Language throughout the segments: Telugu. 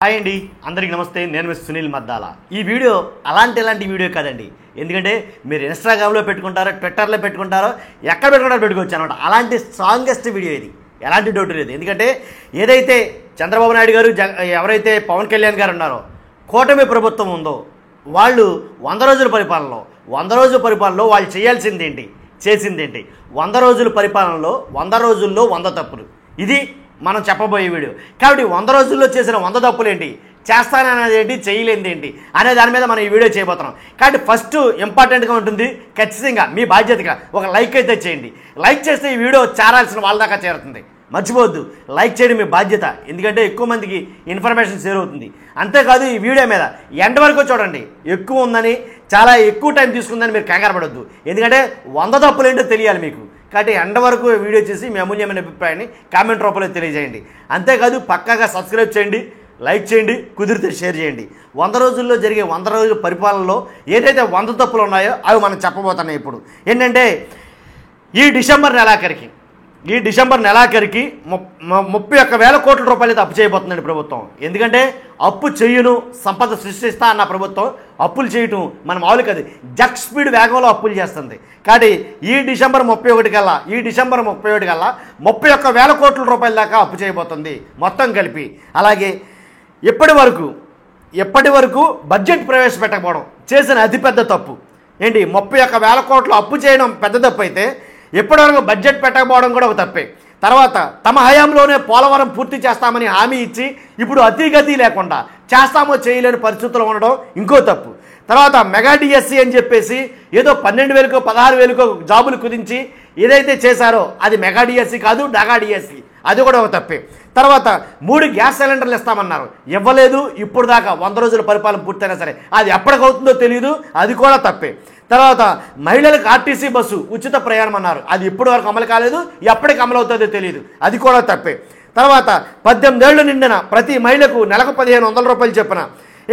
హాయ్ అండి, అందరికీ నమస్తే. నేను మిస్ సునీల్ మద్దాల. ఈ వీడియో అలాంటి వీడియో కాదండి. ఎందుకంటే మీరు ఇన్స్టాగ్రామ్లో పెట్టుకుంటారో, ట్విట్టర్లో పెట్టుకుంటారో, ఎక్కడ పెట్టుకుంటారో పెట్టుకోవచ్చు అనమాట. అలాంటి స్ట్రాంగెస్ట్ వీడియో ఇది, ఎలాంటి డౌట్ లేదు. ఎందుకంటే ఏదైతే చంద్రబాబు నాయుడు గారు, ఎవరైతే పవన్ కళ్యాణ్ గారు ఉన్నారో, కూటమి ప్రభుత్వం ఉందో, వాళ్ళు 100 రోజుల పరిపాలనలో వాళ్ళు చేయాల్సిందేంటి, చేసిందేంటి, 100 రోజుల పరిపాలనలో 100 రోజుల్లో 100 తప్పులు, ఇది మనం చెప్పబోయే వీడియో. కాబట్టి 100 రోజుల్లో చేసిన 100 తప్పులు ఏంటి, చేస్తాననేది ఏంటి, చేయలేనిది ఏంటి అనే దాని మీద మనం ఈ వీడియో చేయబోతున్నాం. కాబట్టి ఫస్ట్ ఇంపార్టెంట్గా ఉంటుంది, ఖచ్చితంగా మీ బాధ్యతగా ఒక లైక్ అయితే చేయండి. లైక్ చేస్తే ఈ వీడియో చేరాల్సిన వాళ్ళ దాకా చేరుతుంది. మర్చిపోవద్దు, లైక్ చేయడం మీ బాధ్యత. ఎందుకంటే ఎక్కువ మందికి ఇన్ఫర్మేషన్ షేర్ అవుతుంది. అంతేకాదు ఈ వీడియో మీద ఎండ్ వరకు చూడండి. ఎక్కువ ఉందని, చాలా ఎక్కువ టైం తీసుకుందని మీరు కంగారు పడొద్దు. ఎందుకంటే 100 తప్పులు ఏంటో తెలియాలి మీకు. కాబట్టి ఎండ్ వరకు వీడియో చేసి మీ అమూల్యమైన అభిప్రాయాన్ని కామెంట్ రూపంలో తెలియజేయండి. అంతేకాదు పక్కాగా సబ్స్క్రైబ్ చేయండి, లైక్ చేయండి, కుదిరితే షేర్ చేయండి. 100 రోజుల్లో జరిగే 100 రోజుల పరిపాలనలో ఏదైతే 100 తప్పులు ఉన్నాయో అవి మనం చెప్పబోతున్నాయి. ఇప్పుడు ఏంటంటే ఈ డిసెంబర్ నెలాఖరికి 31,000 కోట్ల రూపాయలు అయితే అప్పు చేయబోతుందండి ప్రభుత్వం. ఎందుకంటే అప్పు చెయ్యను, సంపద సృష్టిస్తా అన్న ప్రభుత్వం అప్పులు చేయటం మన మామూలు కాదు, జట్ స్పీడ్ వేగంలో అప్పులు చేస్తుంది. కాబట్టి ఈ డిసెంబర్ 31 కల్లా 31,000 కోట్ల రూపాయల దాకా అప్పు చేయబోతుంది మొత్తం కలిపి. అలాగే ఇప్పటి వరకు బడ్జెట్ ప్రవేశపెట్టకపోవడం చేసిన అతిపెద్ద తప్పు ఏంటి. 31,000 కోట్లు అప్పు చేయడం పెద్ద తప్పు అయితే, ఇప్పటివరకు బడ్జెట్ పెట్టకపోవడం కూడా ఒక తప్పే. తర్వాత తమ హయాంలోనే పోలవరం పూర్తి చేస్తామని హామీ ఇచ్చి ఇప్పుడు అతిగతి లేకుండా చేస్తామో చేయలేని పరిస్థితుల్లో ఉండడం ఇంకో తప్పు. తర్వాత మెగా డిఎస్సి అని చెప్పేసి ఏదో 12,000కో 16,000కో జాబులు కుదించి ఏదైతే చేశారో అది మెగా డిఎస్సి కాదు, డగా డిఎస్సి, అది కూడా ఒక తప్పే. తర్వాత 3 గ్యాస్ సిలిండర్లు ఇస్తామన్నారు, ఇవ్వలేదు. ఇప్పుడు దాకా 100 రోజుల పరిపాలన పూర్తయినా సరే అది ఎప్పటికవుతుందో తెలియదు, అది కూడా తప్పే. తర్వాత మహిళలకు ఆర్టీసీ బస్సు ఉచిత ప్రయాణం అన్నారు, అది ఇప్పటి వరకు అమలు కాలేదు, ఎప్పటికి అమలు అవుతుందో తెలియదు, అది కూడా తప్పే. తర్వాత 18 ఏళ్ళు నిండిన ప్రతి మహిళకు నెలకు 1,500 రూపాయలు చెప్పిన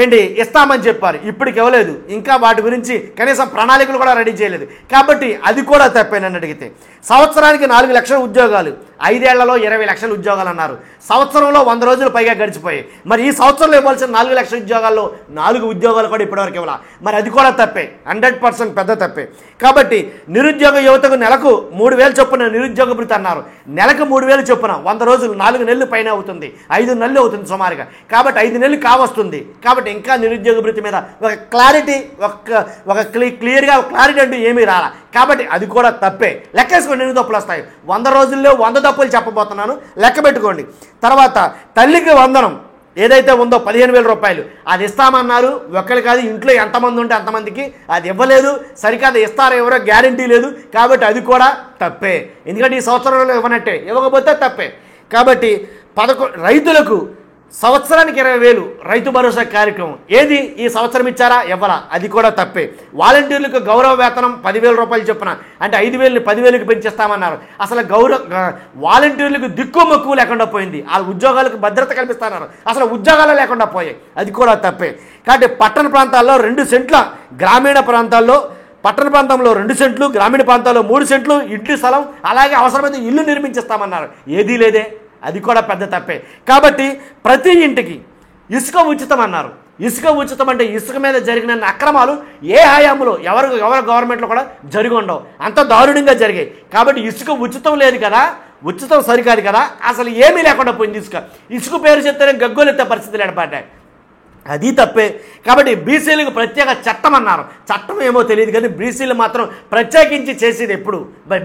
ఏంటి ఇస్తామని చెప్పారు, ఇప్పటికి ఇవ్వలేదు. ఇంకా వాటి గురించి కనీసం ప్రణాళికలు కూడా రెడీ చేయలేదు, కాబట్టి అది కూడా తప్పే. నన్ను అడిగితే సంవత్సరానికి 4 లక్షల ఉద్యోగాలు, 5 ఏళ్లలో 20 లక్షల ఉద్యోగాలు అన్నారు. సంవత్సరంలో 100 రోజులు పైగా గడిచిపోయాయి. మరి ఈ సంవత్సరంలో ఇవ్వాల్సిన 4 లక్షల ఉద్యోగాల్లో 4 ఉద్యోగాలు కూడా ఇప్పటివరకు ఇవ్వాలి, మరి అది కూడా తప్పే, 100% పెద్ద తప్పే. కాబట్టి నిరుద్యోగ యువతకు నెలకు 3,000 చొప్పున నిరుద్యోగ భృతి అన్నారు, నెలకు 3,000 చొప్పున 100 రోజులు 4 నెలలు పైన అవుతుంది, 5 నెలలు అవుతుంది సుమారుగా. కాబట్టి 5 నెలలు కావస్తుంది. కాబట్టి ఇంకా నిరుద్యోగ భృతి మీద ఒక క్లారిటీ, క్లియర్గా క్లారిటీ అంటూ ఏమీ రాలా. కాబట్టి అది కూడా తప్పే. లెక్కేసుకోండి ఎన్ని తప్పులు వస్తాయి. 100 రోజుల్లో 100 తప్పులు చెప్పబోతున్నాను, లెక్క పెట్టుకోండి. తర్వాత తల్లికి వందనం ఏదైతే ఉందో 15,000 రూపాయలు అది ఇస్తామన్నారు. ఒక్కరు కాదు, ఇంట్లో ఎంతమంది ఉంటే అంతమందికి అది ఇవ్వలేదు. సరికాదు, ఇస్తారో ఎవరో గ్యారంటీ లేదు. కాబట్టి అది కూడా తప్పే. ఎందుకంటే ఈ సంవత్సరంలో ఇవ్వనట్టే, ఇవ్వకపోతే తప్పే. కాబట్టి రైతులకు సంవత్సరానికి 20,000 రైతు భరోసా కార్యక్రమం ఏది ఈ సంవత్సరం ఇచ్చారా, ఇవ్వరా, అది కూడా తప్పే. వాలంటీర్లకు గౌరవ వేతనం 10,000 రూపాయలు చొప్పున, అంటే 5,000ని 10,000కి పెంచేస్తామన్నారు. అసలు వాలంటీర్లకు దిక్కు మక్కువ లేకుండా పోయింది. ఆ ఉద్యోగాలకు భద్రత కల్పిస్తున్నారు, అసలు ఉద్యోగాలు లేకుండా పోయాయి, అది కూడా తప్పే. కాబట్టి పట్టణ ప్రాంతాల్లో 2 సెంట్ల, గ్రామీణ ప్రాంతాల్లో పట్టణ ప్రాంతంలో 2 సెంట్లు, గ్రామీణ ప్రాంతాల్లో 3 సెంట్లు ఇంటి స్థలం, అలాగే అవసరమైతే ఇల్లు నిర్మించేస్తామన్నారు, ఏదీ లేదే, అది కూడా పెద్ద తప్పే. కాబట్టి ప్రతి ఇంటికి ఇసుక ఉచితం అన్నారు. ఇసుక ఉచితం అంటే ఇసుక మీద జరిగిన అక్రమాలు ఏ హయాంలో ఎవరి గవర్నమెంట్లో కూడా జరిగి ఉండవు, అంత దారుణంగా జరిగాయి. కాబట్టి ఇసుక ఉచితం లేదు కదా, ఉచితం సరికాదు కదా, అసలు ఏమీ లేకుండా పోయింది. ఇసుక పేరు చెప్తేనే గగ్గోలెత్తే పరిస్థితులు ఏర్పడ్డాయి, అది తప్పే. కాబట్టి బీసీలకు ప్రత్యేక చట్టం అన్నారు, చట్టం ఏమో తెలియదు కానీ బీసీలు మాత్రం ప్రత్యేకించి చేసేది ఎప్పుడు,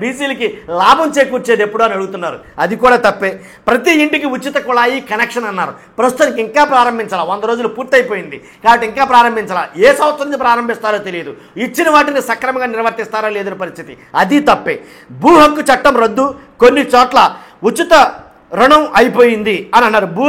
బీసీలకి లాభం చేకూర్చేది ఎప్పుడు అని అడుగుతున్నారు, అది కూడా తప్పే. ప్రతి ఇంటికి ఉచిత కుళాయి కనెక్షన్ అన్నారు, ప్రస్తుతానికి ఇంకా ప్రారంభించాలా, 100 రోజులు పూర్తయిపోయింది కాబట్టి ఇంకా ప్రారంభించాలా, ఏ సంవత్సరం నుంచి ప్రారంభిస్తారో తెలియదు, ఇచ్చిన వాటిని సక్రమంగా నిర్వర్తిస్తారో లేదని పరిస్థితి, అది తప్పే. భూ హక్కు చట్టం రద్దు, కొన్ని చోట్ల ఉచిత రుణం అయిపోయింది అని అన్నారు. భూ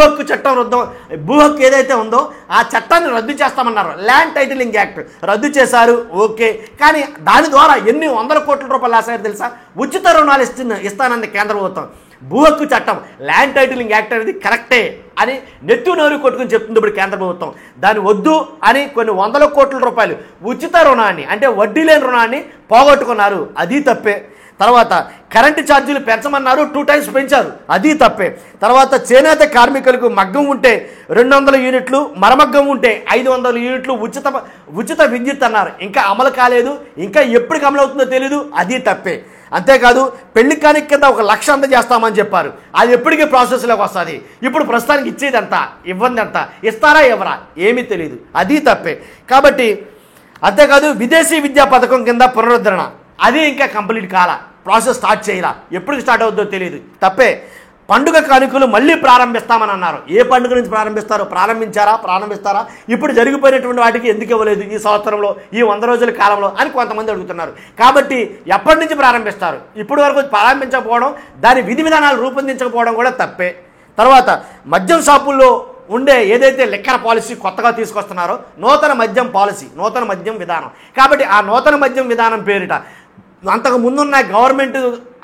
హక్కు ఏదైతే ఉందో ఆ చట్టాన్ని రద్దు చేస్తామన్నారు. ల్యాండ్ టైటిలింగ్ యాక్ట్ రద్దు చేశారు, ఓకే. కానీ దాని ద్వారా ఎన్ని 100 కోట్ల రూపాయలు రాశారు తెలుసా? ఉచిత రుణాలు ఇస్తానంది కేంద్ర ప్రభుత్వం. భూ హక్కు చట్టం, ల్యాండ్ టైటిలింగ్ యాక్ట్ అనేది కరెక్టే అని నెత్తు నోరు కొట్టుకుని చెప్తుంది ఇప్పుడు కేంద్ర ప్రభుత్వం. దాన్ని వద్దు అని కొన్ని 100 కోట్ల రూపాయలు ఉచిత రుణాన్ని, అంటే వడ్డీ లేని రుణాన్ని పోగొట్టుకున్నారు, అది తప్పే. తర్వాత కరెంటు ఛార్జీలు పెంచమన్నారు, 2 టైమ్స్ పెంచారు, అది తప్పే. తర్వాత చేనేత కార్మికులకు మగ్గం ఉంటే 200 యూనిట్లు, మరమగ్గం ఉంటే 500 యూనిట్లు ఉచిత విద్యుత్ అన్నారు. ఇంకా అమలు కాలేదు, ఇంకా ఎప్పటికి అమలు అవుతుందో తెలీదు, అది తప్పే. అంతేకాదు పెళ్లి కానుక కింద 1 లక్ష అందజేస్తామని చెప్పారు, అది ఎప్పటికీ ప్రాసెస్లోకి వస్తుంది. ఇప్పుడు ప్రస్తుతానికి ఇచ్చేది ఎంత, ఇవ్వంది ఎంత, ఇస్తారా ఎవరా ఏమీ తెలియదు, అది తప్పే. కాబట్టి అంతేకాదు విదేశీ విద్యా పథకం కింద పునరుద్ధరణ, అది ఇంకా కంప్లీట్ కాల, ప్రాసెస్ స్టార్ట్ చేయాల, ఎప్పటికి స్టార్ట్ అవుతుందో తెలియదు, తప్పే. పండుగ కానుకలు మళ్ళీ ప్రారంభిస్తామని అన్నారు. ఏ పండుగ నుంచి ప్రారంభిస్తారు, ప్రారంభిస్తారా? ఇప్పుడు జరిగిపోయినటువంటి వాటికి ఎందుకు ఇవ్వలేదు ఈ సంవత్సరంలో, ఈ 100 రోజుల కాలంలో అని కొంతమంది అడుగుతున్నారు. కాబట్టి ఎప్పటి నుంచి ప్రారంభిస్తారు, ఇప్పటి వరకు ప్రారంభించకపోవడం, దాని విధి విధానాలు రూపొందించకపోవడం కూడా తప్పే. తర్వాత మద్యం షాపుల్లో ఉండే ఏదైతే లిక్కర్ పాలసీ కొత్తగా తీసుకొస్తున్నారో, నూతన మద్యం పాలసీ, నూతన మద్యం విధానం. కాబట్టి ఆ నూతన మద్యం విధానం పేరిట అంతకు ముందున్న గవర్నమెంట్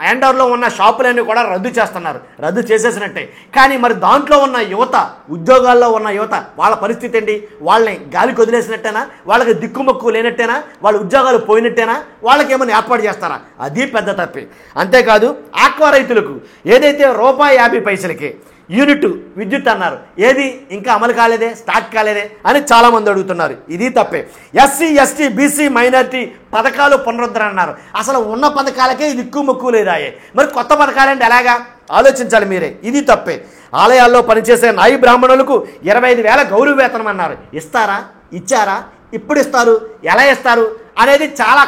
హ్యాండర్లో ఉన్న షాపులన్నీ కూడా రద్దు చేస్తున్నారు, రద్దు చేసేసినట్టే. కానీ మరి దాంట్లో ఉన్న యువత, ఉద్యోగాల్లో ఉన్న యువత, వాళ్ళ పరిస్థితి ఏంటి? వాళ్ళని గాలికి వదిలేసినట్టేనా? వాళ్ళకి దిక్కుమొక్కు లేనట్టేనా? వాళ్ళ ఉద్యోగాలు పోయినట్టేనా? వాళ్ళకి ఏమైనా ఏర్పాటు చేస్తారా? అది పెద్ద తప్పే. అంతేకాదు ఆక్వా రైతులకు ఏదైతే ₹1.50 యూనిట్ విద్యుత్ అన్నారు, ఏది ఇంకా అమలు కాలేదే, స్టార్ట్ కాలేదే అని చాలామంది అడుగుతున్నారు, ఇది తప్పే. ఎస్సీ ఎస్టీ బీసీ మైనారిటీ పథకాలు పునరుద్ధరణ అన్నారు. అసలు ఉన్న పథకాలకే ఇది ఎక్కువ మొక్కు లేదాయే, మరి కొత్త పథకాలంటే ఎలాగా ఆలోచించాలి మీరే, ఇది తప్పే. ఆలయాల్లో పనిచేసే నాయి బ్రాహ్మణులకు 25,000 గౌరవ వేతనం అన్నారు, ఇస్తారా? ఇచ్చారా? ఇప్పుడు ఇస్తారు? ఎలా ఇస్తారు అనేది చాలా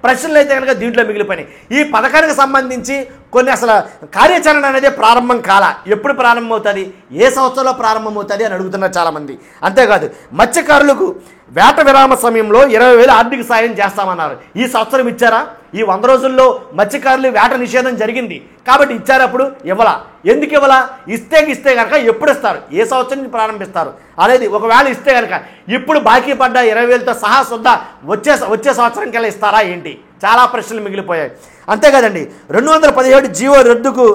ప్రశ్నలు అయితే కనుక దీంట్లో మిగిలిపోయినాయి. ఈ పథకానికి సంబంధించి కొన్ని అసలు కార్యాచరణ అనేది ప్రారంభం కాల, ఎప్పుడు ప్రారంభమవుతుంది, ఏ సంవత్సరంలో ప్రారంభమవుతుంది అని అడుగుతున్నారు చాలామంది. అంతేకాదు మత్స్యకారులకు వేట విరామ సమయంలో 20,000 ఆర్థిక సాయం చేస్తామన్నారు, ఈ సంవత్సరం ఇచ్చారా? ఈ 100 రోజుల్లో మత్స్యకారులు వేట నిషేధం జరిగింది కాబట్టి ఇచ్చారు, అప్పుడు ఇవ్వలా, ఎందుకు ఇవ్వలా? ఇస్తే కనుక ఎప్పుడు ఇస్తారు, ఏ సంవత్సరం నుంచి ప్రారంభిస్తారు అనేది, ఒకవేళ ఇస్తే కనుక ఇప్పుడు బాకీ పడ్డ 20,000తో సహా సుద్దా వచ్చే సంవత్సరం కల్లా ఇస్తారా ఏంటి? చాలా ప్రశ్నలు మిగిలిపోయాయి. అంతే కదండి, 217 జీవో రద్దుకు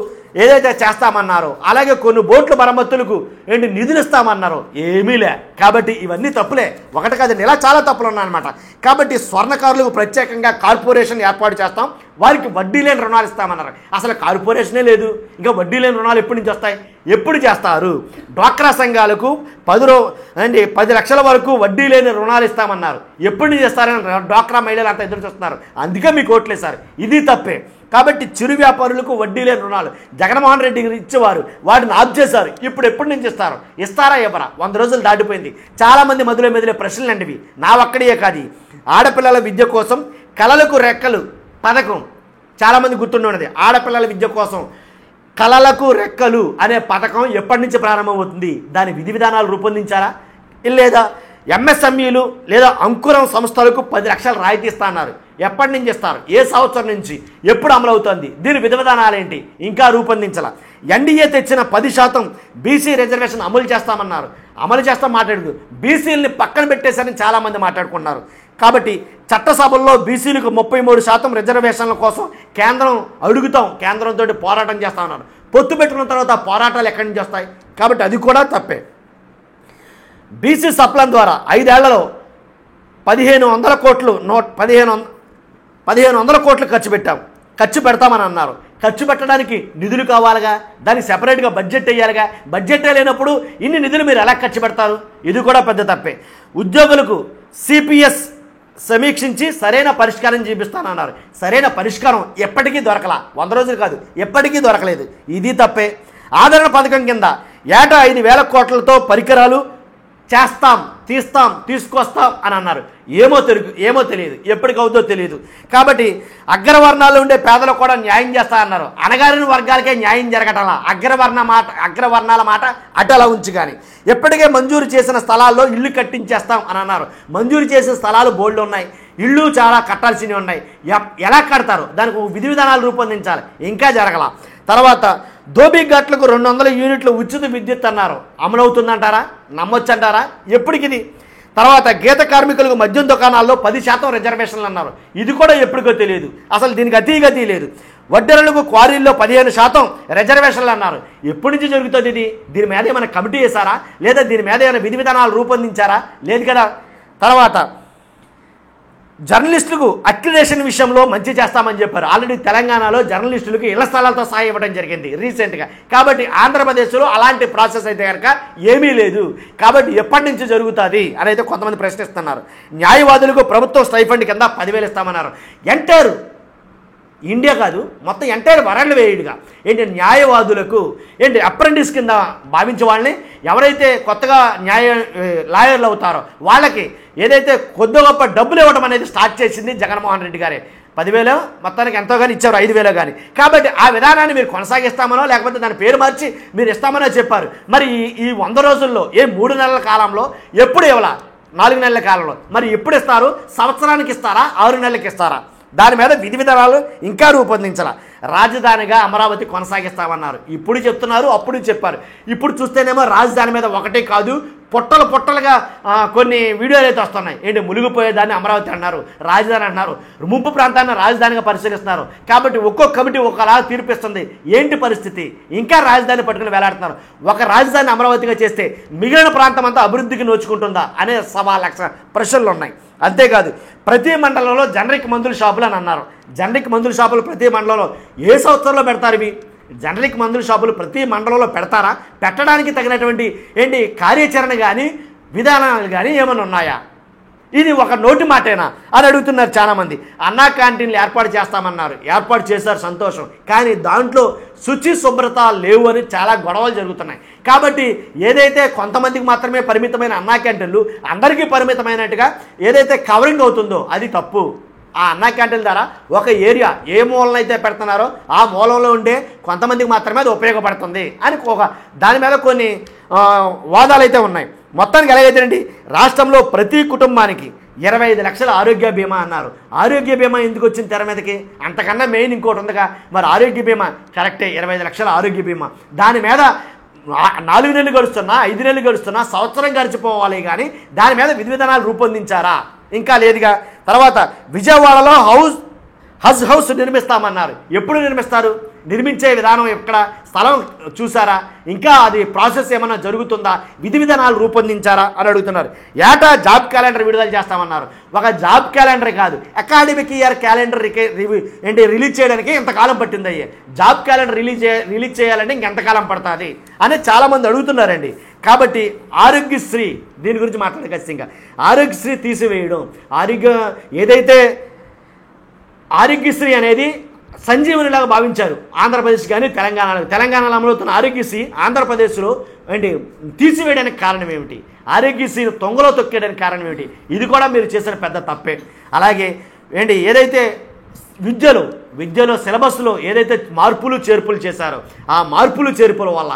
ఏదైతే చేస్తామన్నారో, అలాగే కొన్ని బోట్ల మరమ్మతులకు నిధులు ఇస్తామన్నారు, ఏమీ లే. కాబట్టి ఇవన్నీ తప్పులే, ఒకటి కాదండి, ఇలా చాలా తప్పులు ఉన్నాయన్నమాట. కాబట్టి స్వర్ణకారులకు ప్రత్యేకంగా కార్పొరేషన్ ఏర్పాటు చేస్తాం, వారికి వడ్డీ లేని రుణాలు ఇస్తామన్నారు. అసలు కార్పొరేషనే లేదు, ఇంకా వడ్డీ లేని రుణాలు ఎప్పటి నుంచి వస్తాయి, ఎప్పుడు చేస్తారు? డ్వాక్రా సంఘాలకు 10 లక్షల వరకు వడ్డీ లేని రుణాలు ఇస్తామన్నారు, ఎప్పటి నుంచి చేస్తారని డ్వాక్రా మహిళలు అంతా ఎదురు చూస్తున్నారు, అందుకే మీకు ఓట్లేశారు, ఇది తప్పే. కాబట్టి చిరు వ్యాపారులకు వడ్డీ లేని రుణాలు జగన్మోహన్ రెడ్డి ఇచ్చేవారు, వాటిని ఆఫ్ చేశారు, ఇప్పుడు ఎప్పటి నుంచి ఇస్తారు, ఇస్తారా ఇవ్వరా? 100 రోజులు దాటిపోయింది. చాలామంది మెదిలే ప్రశ్నలు అంటివి, నా ఒక్కడియే కాదు. ఆడపిల్లల విద్య కోసం కలలకు రెక్కలు పథకం చాలామంది గుర్తుండేది, ఆడపిల్లల విద్య కోసం కలలకు రెక్కలు అనే పథకం ఎప్పటి నుంచి ప్రారంభమవుతుంది, దాని విధి విధానాలు రూపొందించారా లేదా? ఎంఎస్ఎంఈలు లేదా అంకురం సంస్థలకు 10 లక్షలు రాయితీ ఇస్తా అన్నారు, ఎప్పటి నుంచి ఇస్తారు, ఏ సంవత్సరం నుంచి, ఎప్పుడు అమలు అవుతుంది, దీని విధి విధానాలు ఏంటి, ఇంకా రూపొందించాల. ఎన్డీఏ తెచ్చిన 10% బీసీ రిజర్వేషన్ అమలు చేస్తామన్నారు, అమలు చేస్తాం మాట్లాడుతూ బీసీలని పక్కన పెట్టేశారని చాలామంది మాట్లాడుకున్నారు. కాబట్టి చట్టసభల్లో బీసీలకు 33% రిజర్వేషన్ల కోసం కేంద్రంతో పోరాటం చేస్తామన్నారు. పొత్తు పెట్టుకున్న తర్వాత పోరాటాలు ఎక్కడి నుంచి వస్తాయి? కాబట్టి అది కూడా తప్పే. బీసీ సప్లాన్ ద్వారా 5 ఏళ్లలో 1,500 కోట్లు 1,500 కోట్లు ఖర్చు పెడతామని అన్నారు. ఖర్చు పెట్టడానికి నిధులు కావాలిగా, దానికి సెపరేట్గా బడ్జెట్ వేయాలిగా, బడ్జెట్ లేనప్పుడు ఇన్ని నిధులు మీరు ఎలా ఖర్చు పెడతారు? ఇది కూడా పెద్ద తప్పే. ఉద్యోగులకు సిపిఎస్ సమీక్షించి సరైన పరిష్కారం చూపిస్తానన్నారు, సరైన పరిష్కారం ఎప్పటికీ దొరకలా, 100 రోజులు కాదు, ఎప్పటికీ దొరకలేదు, ఇది తప్పే. ఆదరణ పథకం కింద ఏటా 5,000 కోట్లతో పరికరాలు తీసుకొస్తాం అని అన్నారు, ఏమో తెలియదు, ఎప్పటికవుతుందో తెలియదు. కాబట్టి అగ్రవర్ణాల్లో ఉండే పేదలకు కూడా న్యాయం చేస్తా అన్నారు, అణగారిన వర్గాలకే న్యాయం జరగటంలా, అగ్రవర్ణాల మాట అటలా ఉంచి. కానీ ఎప్పటికే మంజూరు చేసిన స్థలాల్లో ఇల్లు కట్టించేస్తాం అని అన్నారు, మంజూరు చేసిన స్థలాలు బోల్డ్ ఉన్నాయి, ఇళ్ళు చాలా కట్టాల్సినవి ఉన్నాయి, ఎలా కడతారు, దానికి విధి విధానాలు రూపొందించాలి, ఇంకా జరగల. తర్వాత ధోబీ ఘాట్లకు 200 యూనిట్లు ఉచిత విద్యుత్ అన్నారు, అమలవుతుందంటారా, నమ్మొచ్చంటారా, ఎప్పటికిది? తర్వాత గీత కార్మికులకు మద్యం దుకాణాల్లో 10% రిజర్వేషన్లు అన్నారు, ఇది కూడా ఎప్పటికో తెలియదు, అసలు దీనికి అతీగతి లేదు. వడ్డెరలకు క్వారీల్లో 15% రిజర్వేషన్లు అన్నారు, ఎప్పటి నుంచి జరుగుతుంది ఇది? దీని మీద ఏమైనా కమిటీ వేశారా, లేదా దీని మీద ఏమైనా విధి విధానాలు రూపొందించారా? లేదు కదా. తర్వాత జర్నలిస్టులకు అక్రిడేషన్ విషయంలో మంచి చేస్తామని చెప్పారు. ఆల్రెడీ తెలంగాణలో జర్నలిస్టులకు ఇళ్ల స్థలాలతో సహాయం ఇవ్వడం జరిగింది రీసెంట్గా. కాబట్టి ఆంధ్రప్రదేశ్లో అలాంటి ప్రాసెస్ అయితే కనుక ఏమీ లేదు. కాబట్టి ఎప్పటి నుంచి జరుగుతుంది అని అయితే కొంతమంది ప్రశ్నిస్తున్నారు. న్యాయవాదులకు ప్రభుత్వం స్టైఫండ్ కింద 10,000 ఇస్తామన్నారు. ఎంటైర్ ఇండియా కాదు, మొత్తం ఎంటైర్ వరల్డ్ వైడ్గా ఏంటి న్యాయవాదులకు ఏంటి అప్రెంటిస్ కింద భావించే వాళ్ళని, ఎవరైతే కొత్తగా లాయర్లు అవుతారో వాళ్ళకి ఏదైతే కొద్ది గొప్ప డబ్బులు ఇవ్వడం అనేది స్టార్ట్ చేసింది జగన్మోహన్ రెడ్డి గారే. 10,000 మొత్తానికి ఎంతో కానీ ఇచ్చారు, 5,000 కానీ. కాబట్టి ఆ విధానాన్ని మీరు కొనసాగిస్తామనో లేకపోతే దాని పేరు మార్చి మీరు ఇస్తామనో చెప్పారు. మరి ఈ 100 రోజుల్లో 3 నెలల కాలంలో ఎప్పుడు ఇవ్వాలా? 4 నెలల కాలంలో మరి ఎప్పుడు ఇస్తారు? సంవత్సరానికి ఇస్తారా? 6 నెలలకి ఇస్తారా? దాని మీద విధి విధానాలు ఇంకా రూపొందించాల. రాజధానిగా అమరావతి కొనసాగిస్తామన్నారు. ఇప్పుడు చెప్తున్నారు, అప్పుడు చెప్పారు. ఇప్పుడు చూస్తేనేమో రాజధాని మీద ఒకటే కాదు, పొట్టలుగా కొన్ని వీడియోలు అయితే వస్తున్నాయి. ఏంటి మునిగిపోయేదాన్ని అమరావతి అన్నారు, రాజధాని అన్నారు, ముంపు ప్రాంతాన్ని రాజధానిగా పరిశీలిస్తున్నారు. కాబట్టి ఒక్కొక్క కమిటీ ఒకలా తీర్పిస్తుంది. ఏంటి పరిస్థితి? ఇంకా రాజధాని పట్టుకుని వేలాడుతున్నారు. ఒక రాజధాని అమరావతిగా చేస్తే మిగిలిన ప్రాంతం అంతా అభివృద్ధికి నోచుకుంటుందా అనే 1,00,000 ప్రశ్నలు ఉన్నాయి. అంతేకాదు ప్రతి మండలంలో జనరిక్ మందుల షాపులు అని అన్నారు. జనరిక్ మందుల షాపులు ప్రతి మండలంలో ఏ సంవత్సరంలో పెడతారు? ఇవి జనరిక్ మందుల షాపులు ప్రతి మండలంలో పెడతారా? పెట్టడానికి తగినటువంటి కార్యాచరణ కానీ విధానాలు కానీ ఏమైనా ఉన్నాయా? ఇది ఒక నోటి మాటేనా అని అడుగుతున్నారు చాలామంది. అన్నా క్యాంటీన్లు ఏర్పాటు చేస్తామన్నారు, ఏర్పాటు చేశారు, సంతోషం. కానీ దాంట్లో శుచి శుభ్రత లేవు అని చాలా గొడవలు జరుగుతున్నాయి. కాబట్టి ఏదైతే కొంతమందికి మాత్రమే పరిమితమైన అన్నా క్యాంటీన్లు అందరికీ పరిమితమైనట్టుగా ఏదైతే కవరింగ్ అవుతుందో అది తప్పు. ఆ అన్నా క్యాంటీన్ ద్వారా ఒక ఏరియా ఏ మూలన అయితే పెడుతున్నారో ఆ మూలంలో ఉండే కొంతమందికి మాత్రమే అది ఉపయోగపడుతుంది అని దాని మీద కొన్ని వాదాలు అయితే ఉన్నాయి. మొత్తానికి ఎలాగైతేనండి రాష్ట్రంలో ప్రతి కుటుంబానికి 25 లక్షల ఆరోగ్య బీమా అన్నారు. ఆరోగ్య బీమా ఎందుకు వచ్చింది తెర మీదకి? అంతకన్నా మెయిన్ ఇంకోటి ఉందిగా. మరి ఆరోగ్య బీమా కరెక్టే, 25 లక్షల ఆరోగ్య బీమా. దాని మీద 4 నెలలు గడుస్తున్నా, 5 నెలలు గడుస్తున్నా, సంవత్సరం గడిచిపోవాలి. కానీ దాని మీద విధి విధానాలు రూపొందించారా? ఇంకా లేదుగా. తర్వాత విజయవాడలో హజ్ హౌస్ నిర్మిస్తామన్నారు. ఎప్పుడు నిర్మిస్తారు? నిర్మించే విధానం ఎక్కడ? స్థలం చూసారా? ఇంకా అది ప్రాసెస్ ఏమైనా జరుగుతుందా? విధి విధానాలు రూపొందించారా అని అడుగుతున్నారు. ఏటా జాబ్ క్యాలెండర్ విడుదల చేస్తామన్నారు. ఒక జాబ్ క్యాలెండర్ కాదు, అకాడమిక్ ఇయర్ క్యాలెండర్ రిలీజ్ చేయడానికి ఇంతకాలం పట్టింది. అయ్యే జాబ్ క్యాలెండర్ రిలీజ్ చేయాలంటే ఇంకెంతకాలం పడుతుంది అని చాలామంది అడుగుతున్నారండి. కాబట్టి ఆరోగ్యశ్రీ దీని గురించి మాట్లాడే ఖచ్చితంగా ఆరోగ్యశ్రీ తీసివేయడం, ఏదైతే ఆరోగ్యశ్రీ అనేది సంజీవనిలాగా భావించారు ఆంధ్రప్రదేశ్ కానీ తెలంగాణలో అమలవుతున్న ఆరోగ్యశ్రీ ఆంధ్రప్రదేశ్లో తీసివేయడానికి కారణం ఏమిటి? ఆరోగ్యశ్రీని తొంగలో తొక్కేయడానికి కారణం ఏమిటి? ఇది కూడా మీరు చేసిన పెద్ద తప్పే. అలాగే ఏదైతే విద్యలో సిలబస్లో ఏదైతే మార్పులు చేర్పులు చేశారో ఆ మార్పులు చేర్పుల వల్ల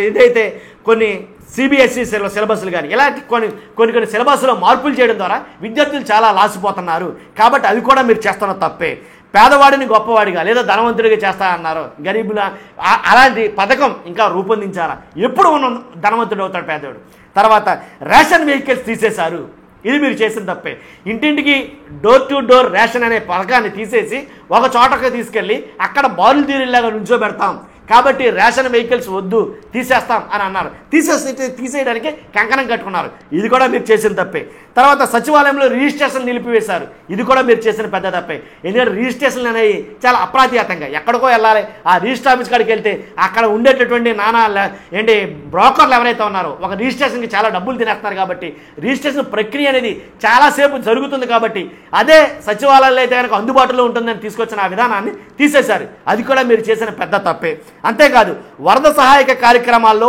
ఏదైతే కొన్ని సిబిఎస్ఈ సిలబస్లు కానీ ఇలాంటి కొన్ని సిలబస్లో మార్పులు చేయడం ద్వారా విద్యార్థులు చాలా లాసిపోతున్నారు. కాబట్టి అవి కూడా మీరు చేస్తున్న తప్పే. పేదవాడిని గొప్పవాడిగా లేదా ధనవంతుడిగా చేస్తారన్నారు. గరీబుల అలాంటి పథకం ఇంకా రూపొందించారా? ఎప్పుడు ఉన్న ధనవంతుడు అవుతాడు పేదవాడు. తర్వాత రేషన్ వెహికల్స్ తీసేశారు. ఇది మీరు చేసిన తప్పే. ఇంటింటికి డోర్ టు డోర్ రేషన్ అనే పథకాన్ని తీసేసి ఒక చోటకి తీసుకెళ్ళి అక్కడ బారులు తీరిలాగా నుంచోబెడతాం. కాబట్టి రేషన్ వెహికల్స్ వద్దు, తీసేస్తాం అని అన్నారు. తీసేయడానికి కంకణం కట్టుకున్నారు. ఇది కూడా మీరు చేసిన తప్పే. తర్వాత సచివాలయంలో రిజిస్ట్రేషన్ నిలిపివేశారు. ఇది కూడా మీరు చేసిన పెద్ద తప్పే. ఎందుకంటే రిజిస్ట్రేషన్లు అనేవి చాలా అప్రాతిహతంగా ఎక్కడికో వెళ్ళాలి. ఆ రిజిస్టర్ ఆఫీస్ కాడికి వెళ్తే అక్కడ ఉండేటటువంటి బ్రోకర్లు ఎవరైతే ఉన్నారో ఒక రిజిస్ట్రేషన్కి చాలా డబ్బులు తినేస్తున్నారు. కాబట్టి రిజిస్ట్రేషన్ ప్రక్రియ అనేది చాలాసేపు జరుగుతుంది. కాబట్టి అదే సచివాలయాల్లో అయితే కనుక అందుబాటులో ఉంటుందని తీసుకొచ్చిన ఆ విధానాన్ని తీసేశారు. అది కూడా మీరు చేసిన పెద్ద తప్పే. అంతేకాదు వరద సహాయక కార్యక్రమాల్లో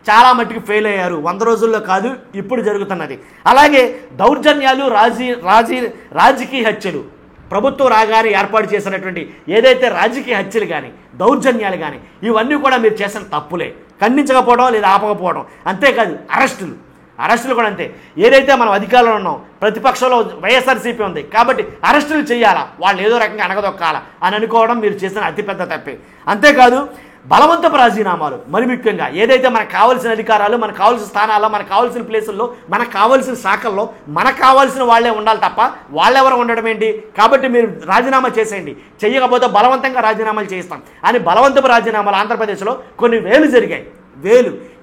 చాలా మట్టుకు ఫెయిల్ అయ్యారు. 100 రోజుల్లో కాదు, ఇప్పుడు జరుగుతున్నది. అలాగే దౌర్జన్యాలు, రాజకీయ హత్యలు ప్రభుత్వం రాగానే ఏర్పాటు చేసినటువంటి ఏదైతే రాజకీయ హత్యలు కానీ దౌర్జన్యాలు కానీ ఇవన్నీ కూడా మీరు చేసిన తప్పులే. ఖండించకపోవడం లేదా ఆపకపోవడం. అంతేకాదు అరెస్టులు కూడా అంతే. ఏదైతే మనం అధికారంలో ఉన్నాం, ప్రతిపక్షంలో వైఎస్ఆర్సీపీ ఉంది కాబట్టి అరెస్టులు చేయాలా, వాళ్ళు ఏదో రకంగా అణగదొక్కాలా అని అనుకోవడం మీరు చేసిన అతిపెద్ద తప్పే. అంతేకాదు బలవంతపు రాజీనామాలు, మరి ముఖ్యంగా ఏదైతే మనకు కావాల్సిన అధికారాలు, మనకు కావాల్సిన స్థానాల్లో, మనకు కావాల్సిన ప్లేసుల్లో, మనకు కావాల్సిన శాఖల్లో మనకు కావాల్సిన వాళ్ళే ఉండాలి తప్ప వాళ్ళెవరు ఉండడం ఏంటి? కాబట్టి మీరు రాజీనామా చేసేయండి, చెయ్యకపోతే బలవంతంగా రాజీనామాలు చేయిస్తాం అని బలవంతపు రాజీనామాలు ఆంధ్రప్రదేశ్లో కొన్ని జరిగాయి.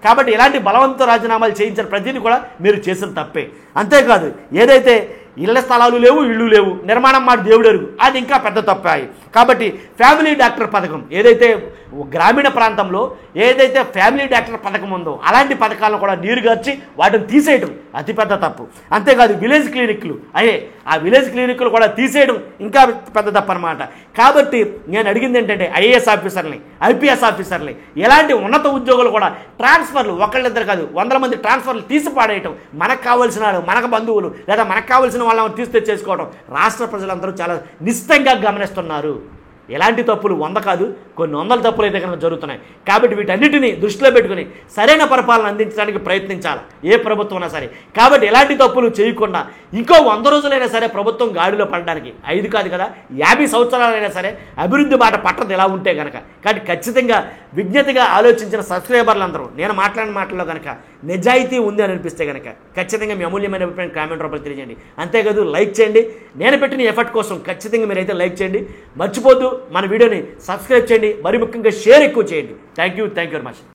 కాబట్టి ఇలాంటి బలవంత రాజీనామాలు చేయించిన ప్రతిదీ కూడా మీరు చేసిన తప్పే. అంతేకాదు ఏదైతే ఇళ్ల స్థలాలు లేవు, ఇళ్ళు లేవు, నిర్మాణం మాట దేవుడు ఎరుగు, అది ఇంకా పెద్ద తప్పాయి. కాబట్టి ఫ్యామిలీ డాక్టర్ పథకం ఏదైతే గ్రామీణ ప్రాంతంలో ఏదైతే ఫ్యామిలీ డాక్టర్ పథకం ఉందో అలాంటి పథకాలను కూడా నీరుగార్చి వాటిని తీసేయడం అతిపెద్ద తప్పు. అంతేకాదు విలేజ్ క్లినిక్లు ఆ విలేజ్ క్లినిక్లు కూడా తీసేయడం ఇంకా పెద్ద తప్పు అనమాట. కాబట్టి నేను అడిగింది ఏంటంటే ఐఏఎస్ ఆఫీసర్ని, ఐపీఎస్ ఆఫీసర్ని, ఎలాంటి ఉన్నత ఉద్యోగులు కూడా ట్రాన్స్ఫర్లు ఒకళ్ళిద్దరు కాదు 100 మంది ట్రాన్స్ఫర్లు తీసి పాడేయటం, మనకు కావాల్సిన వాళ్ళు, మనకు బంధువులు లేదా మనకు కావాల్సిన వాళ్ళని తీసి చేసుకోవడం రాష్ట్ర ప్రజలందరూ చాలా నిశ్చితంగా గమనిస్తున్నారు. ఎలాంటి తప్పులు 100 కాదు, కొన్ని 100 తప్పులు అయితే కనుక జరుగుతున్నాయి. కాబట్టి వీటన్నిటిని దృష్టిలో పెట్టుకుని సరైన పరిపాలన అందించడానికి ప్రయత్నించాలి ఏ ప్రభుత్వం అయినా సరే. కాబట్టి ఎలాంటి తప్పులు చేయకుండా ఇంకో 100 రోజులైనా సరే ప్రభుత్వం గాడిలో పడడానికి 5 కాదు కదా 50 సంవత్సరాలైనా సరే అభివృద్ధి మాట పట్టదు ఎలా ఉంటే కనుక. కాబట్టి ఖచ్చితంగా విజ్ఞతగా ఆలోచించిన సబ్స్క్రైబర్లందరూ నేను మాట్లాడిన మాటల్లో కనుక నిజాయితీ ఉంది అని అనిపిస్తే కనుక ఖచ్చితంగా మీ అమూల్యమైన అభిప్రాయం కామెంట్ రూపంలో తెలియజేయండి. అంతేకాదు లైక్ చేయండి. నేను పెట్టిన ఎఫర్ట్ కోసం ఖచ్చితంగా మీరైతే లైక్ చేయండి. మర్చిపోద్దు మన వీడియోని సబ్స్క్రైబ్ చేయండి. మరి ముఖ్యంగా షేర్ ఎక్కువ చేయండి. Thank you very much.